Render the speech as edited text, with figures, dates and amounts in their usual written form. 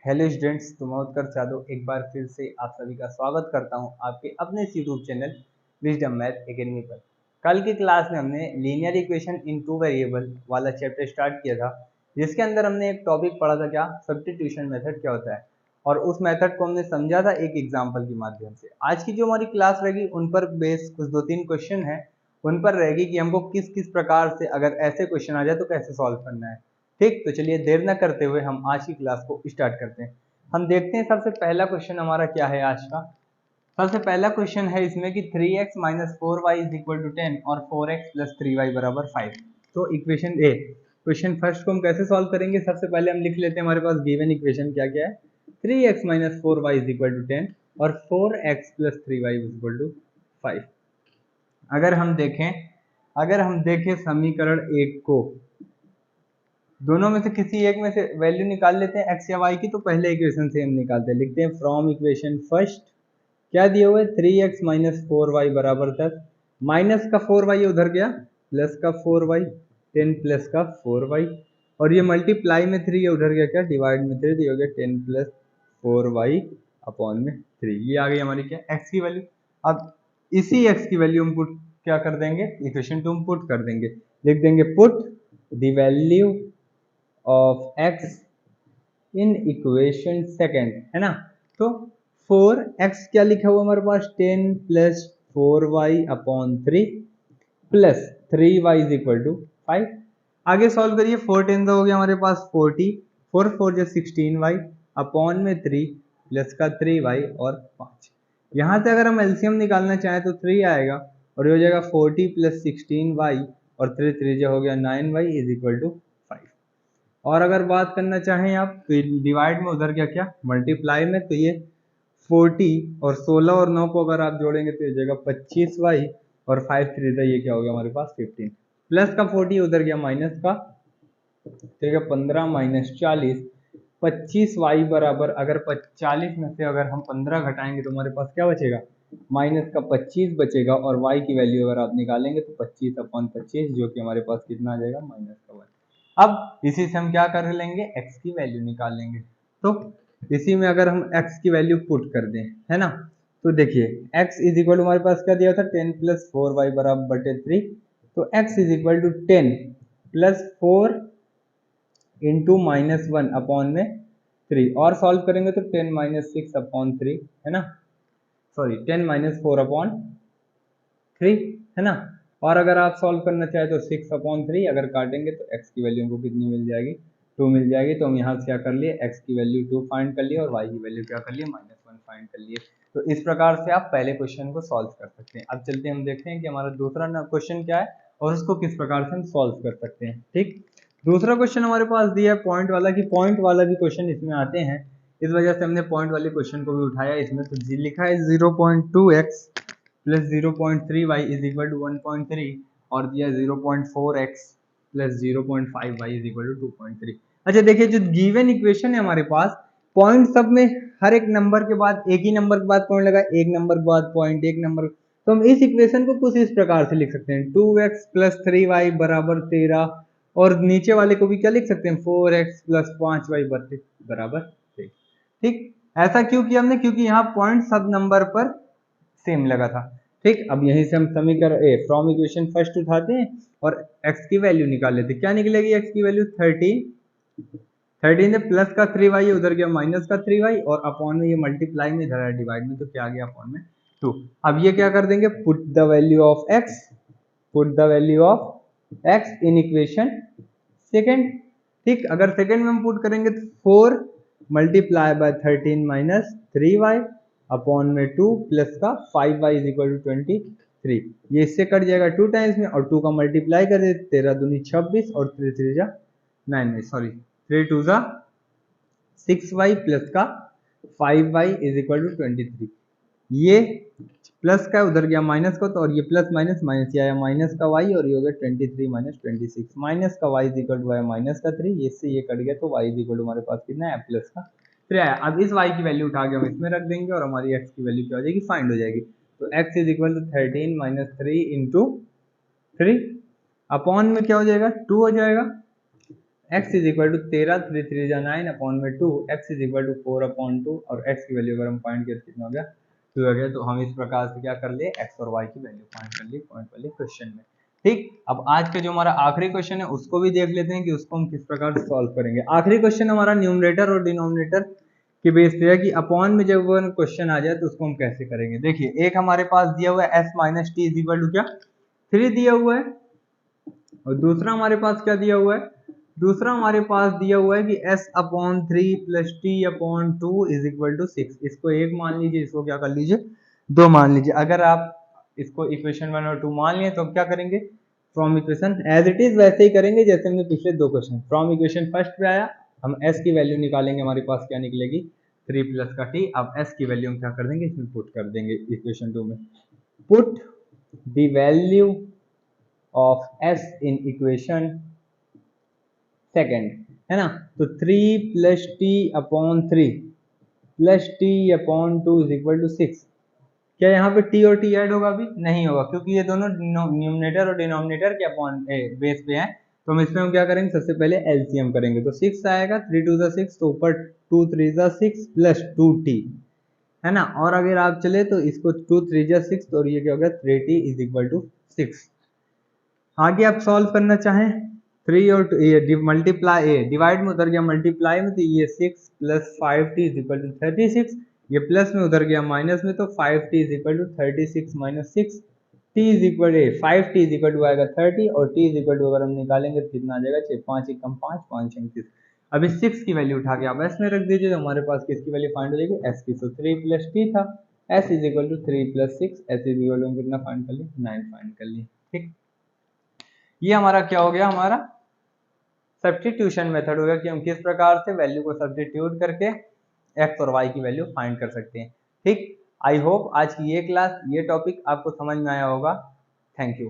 Hello students, तो मैं उत्कर्ष यादव एक बार फिर से आप सभी का स्वागत करता हूं आपके अपने YouTube channel wisdom math academy पर। कल की क्लास में हमने linear equation in two variable वाला चैप्टर स्टार्ट किया था, जिसके अंदर हमने एक टॉपिक पढ़ा था, क्या सब्स्टिट्यूशन मेथड क्या होता है, और उस मेथड को हमने समझा था एक एग्जाम्पल के माध्यम से। आज की जो हमारी क्लास रहेगी उन पर बेस कुछ 2-3 क्वेश्चन है, उन पर रहेगी कि हमको किस किस प्रकार से अगर ऐसे क्वेश्चन आ जाए तो कैसे सॉल्व करना है। ठीक, तो चलिए देर न करते हुए हम आज की क्लास को स्टार्ट करते हैं। हम देखते हैं सबसे पहला क्वेश्चन हमारा क्या है आज का। सबसे पहला क्वेश्चन है इसमें कि 3x minus 4y is equal to 10 और 4x प्लस 3y बराबर 5। तो इक्वेशन ए, क्वेश्चन फर्स्ट को हम कैसे सॉल्व करेंगे, सबसे पहले हम लिख लेते हैं हमारे पास गिवन इक्वेशन क्या क्या है। 3x minus 4y is equal to 10 और 4x plus 3y is equal to 5। अगर हम देखें समीकरण एक को, दोनों में से किसी एक में से वैल्यू निकाल लेते हैं x या y की। तो पहले इक्वेशन से हम निकालते हैं, लिखते हैं फ्रॉम इक्वेशन फर्स्ट क्या दिया हुआ है 3x माइनस 4y बराबर 10, माइनस का 4y उधर गया, प्लस का 4y, 10 प्लस का 4y, और ये मल्टीप्लाई में 3 है उधर गया, क्या डिवाइड में 3 दिया गया 10 प्लस 4y अपॉन में 3। ये आ गई हमारी क्या x की वैल्यू। अब इसी x की वैल्यू हम पुट क्या कर देंगे, इक्वेशन 2 हम पुट कर देंगे, लिख देंगे put the value of x in equation second, है ना। तो 4x क्या लिखा हुआ हमारे पास 10 plus 4y upon 3 plus 3y is equal to 5। आगे सॉल्व करिए, 4 10 हो गया हमारे पास 40, 4 4 जो 16y अपॉन में 3 प्लस का 3y और 5। यहाँ से अगर हम एलसीएम निकालना चाहें तो 3 आएगा और ये हो जाएगा 40 प्लस 16y और 3 3 जो हो गया 9y इज इक्वल टू 5। और अगर बात करना चाहें आप तो डिवाइड में उधर क्या मल्टीप्लाई में, तो ये 40 और 16 और 9 को अगर आप जोड़ेंगे तो ये जाएगा 25y और 5 3 था, ये क्या हो गया हमारे पास 15, प्लस का 40 उधर गया माइनस का, तो 15 माइनस 40, 25y बराबर, अगर 40 में से अगर हम 15 घटाएंगे तो हमारे पास क्या बचेगा, माइनस का 25 बचेगा, और y की वैल्यू अगर आप निकालेंगे तो 25 अपॉन 25 जो कि हमारे पास कितना आ जाएगा माइनस का 1। अब इसी से हम क्या कर लेंगे, x की वैल्यू निकाल लेंगे। तो इसी में अगर हम x की वैल्यू पुट कर दें, है ना, तो देखिए x इज इक्वल टू हमारे पास क्या दिया था 10 प्लस 4y बराबर बटे 3, तो x is equal to 10 plus 4 into minus 1 upon में 3, और सॉल्व करेंगे तो 10 माइनस 6 अपॉन 3, है ना, सॉरी 10 माइनस 4 अपॉन 3, है ना। और अगर आप सॉल्व करना चाहे तो 6 अपॉन 3 अगर काटेंगे तो x की वैल्यू हमको कितनी मिल जाएगी, 2 मिल जाएगी। तो हम यहाँ से क्या कर लिए, x की वैल्यू 2 फाइंड कर लिए और y की वैल्यू क्या कर लिए -1 फाइंड कर लिए। तो इस प्रकार से आप पहले क्वेश्चन को सॉल्व कर सकते हैं। अब चलते हैं, हम देखते हैं कि हमारा दूसरा क्वेश्चन क्या है और उसको किस प्रकार से हम सॉल्व कर सकते हैं। ठीक, दूसरा क्वेश्चन हमारे पास दिया है पॉइंट वाला, कि पॉइंट वाला भी क्वेश्चन इसमें आते हैं, इस वजह से हमने पॉइंट वाले क्वेश्चन को भी उठाया इसमें। तो लिखा है 0.2x plus 0.3y is equal to 1.3 और दिया 0.4x plus 0.5y is equal to 2.3। अच्छा देखिए, जो गिवन इक्वेशन है हमारे पास, पॉइंट सब में हर एक नंबर के बाद, एक ही नंबर के बाद पॉइंट लगा, एक नंबर के बाद पॉइंट, एक नंबर, तो हम इस इक्वेशन को कुछ इस प्रकार से लिख सकते हैं 2x प्लस 3y बराबर 13, और नीचे वाले को भी क्या लिख सकते हैं 4x प्लस 5y बराबर 3। ठीक, ऐसा क्यों किया हमने, क्योंकि यहाँ पॉइंट सब नंबर पर सेम लगा था। ठीक, अब यहीं से हम समीकरण फ्रॉम इक्वेशन फर्स्ट उठाते हैं और x की वैल्यू निकाल लेते हैं। क्या निकलेगी x की वैल्यू 13 है, प्लस का 3y उधर गया माइनस का 3y, और अपॉन में ये मल्टीप्लाई में इधर है डिवाइड में, तो क्या आ गया अपॉन में 2। अब ये क्या कर देंगे, put the value of x in equation second. ठीक, अगर सेकेंड में हम पुट करेंगे तो 4 multiply by 13 minus 3y upon में 2 प्लस का 5y इज इक्वल टू 23। ये इससे कट जाएगा 2 टाइम्स में, और 2 का मल्टीप्लाई कर दे 13 दूनी 26 और 3 3 जा 9, सॉरी 3 2 जा 6y प्लस का 5y इज इक्वल टू 23। ये प्लस का उधर गया माइनस का, तो और ये प्लस माइनस माइनस, ये आया माइनस का y और ये हो गया 23 माइनस 26, माइनस का y इज इक्वल टू आया माइनस का 3, इससे ये कट गया तो y इज इक्वल टू हमारे पास कितना है प्लस का 3 आया। अब इस y की वैल्यू उठा के हम इसमें रख देंगे और हमारी x की वैल्यू क्या हो जाएगी, फाइंड हो जाएगी। तो x is equal to 13 minus 3 into 3 upon में क्या हो जाएगा 2 हो जाएगा, x इज इक्वल टू 13, 3 3 जा 9 अपॉन में 2, x इज इक्वल टू 4/2 और x की वैल्यू अगर हम फाइंड किया कितना हो गया 2 हो गया। तो हम इस प्रकार से क्या कर लिए x और y की वैल्यू फाइंड कर ली पॉइंट वाले क्वेश्चन में। ठीक, अब आज का जो हमारा आखिरी क्वेश्चन है उसको भी देख लेते हैं कि उसको हम किस प्रकार से सॉल्व करेंगे। आखिरी क्वेश्चन हमारा न्यूमरेटर और डिनोमिनेटर के बेस पे है कि अपॉन में जब क्वेश्चन आ जाए तो उसको हम कैसे करेंगे। देखिए एक हमारे पास दिया हुआ है s minus T is equal to क्या 3 दिया हुआ है, और दूसरा हमारे पास क्या दिया हुआ है, दूसरा हमारे पास दिया हुआ है कि s upon 3 plus T upon 2 is equal to 6। इसको एक मान लीजिए, इसको क्या कर लीजिए 2 मान लीजिए। अगर आप इसको इक्वेशन 1 और 2 मान लिए तो हम क्या करेंगे, from equation as it is वैसे ही करेंगे जैसे हमने पिछले दो क्वेश्चन। फ्रॉम इक्वेशन फर्स्ट पे आया, हम s की वैल्यू निकालेंगे, हमारे पास क्या निकलेगी 3 प्लस का t। अब s की वैल्यू हम क्या कर देंगे, इसमें पुट कर देंगे इक्वेशन 2 में। Put the value of s in equation second, है ना। तो 3 plus T upon 3 plus T upon 2 is equal to 6। क्या यहाँ पे t और t ऐड होगा? अभी नहीं होगा, क्योंकि ये दोनों न्यूमरेटर और डिनोमिनेटर के अपॉन बेस पे हैं। तो हम इसमें हम क्या करेंगे, सबसे पहले एलसीएम करेंगे। तो 6 आएगा, 3 2 जा 6, तो ऊपर 2 3 जा 6 प्लस 2t, है ना। और अगर आप चले तो इसको 2 3 जा 6, तो ये क्या होगा 3t इज इक्वल टू 6। आगे आप सॉल्व करना चाहें 3 और ये मल्टीप्लाई डिवाइड में उधर गया मल्टीप्लाई में, तो ये 6 plus 5t is equal to 36। ये प्लस में उधर गया माइनस में, तो 5t is equal to 36 minus 6, t is equal 5t is equal to आएगा 30, और t इज इक्वल टू अगर हम निकालेंगे तो कितना आ जाएगा 6 5 1 5 5 6। अब इस 6 की वैल्यू उठा के आप s में रख दीजिए, तो हमारे पास किसकी वैल्यू फाइंड हो जाएगी, s की। तो 3 प्लस t था, s is equal to 3 plus 6, s is equal to कितना फाइंड कर लिए 9 फाइंड कर लिए। ठीक, ये हमारा क्या हो गया, हमारा सब्स्टिट्यूशन मेथड हो गया कि हम किस प्रकार से वैल्यू को सब्स्टिट्यूट करके x और y की वैल्यू फाइंड कर सकते हैं। ठीक, आई होप आज की ये क्लास, ये टॉपिक आपको समझ में आया होगा। Thank you.